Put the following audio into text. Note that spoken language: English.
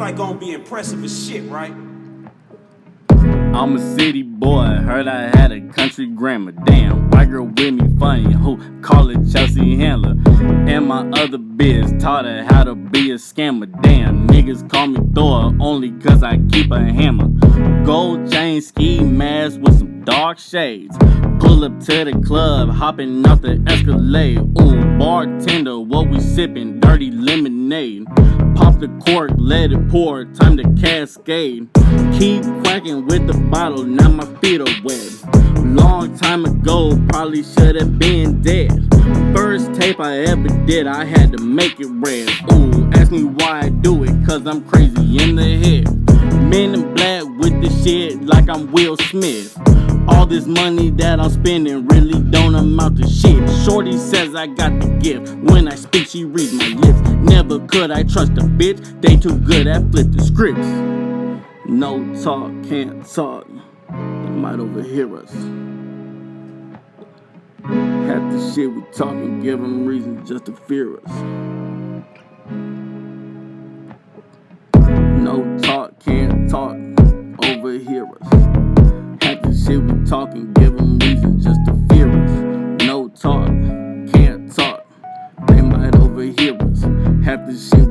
like gonna be impressive as shit, right? I'm a city boy, heard I had a country grandma. Damn, white girl with me funny, who call it Chelsea Handler. And my other bitch taught her how to be a scammer. Damn, niggas call me Thor only cause I keep a hammer. Gold chain, ski mask with some dark shades. Pull up to the club, hopping off the Escalade. Ooh, bartender, what we sippin'? Dirty lemonade. Pop the cork, let it pour, time to cascade. Keep quacking with the bottle, now my feet are wet. Long time ago, probably should've been dead. First tape I ever did, I had to make it red. Ooh, ask me why I do it, cause I'm crazy in the head. Men in black with the shit like I'm Will Smith. All this money that I'm spending really don't amount to shit. Shorty says I got the gift. When I speak, she reads my lips. Never could I trust a bitch. They too good at flip the scripts. No talk, can't talk. They might overhear us. Half the shit we talking, give them reason just to fear us. No talk, can't talk, overhear us. Half the shit we talking, give them reason just to fear us. No talk, can't talk, they might overhear us. Half the shit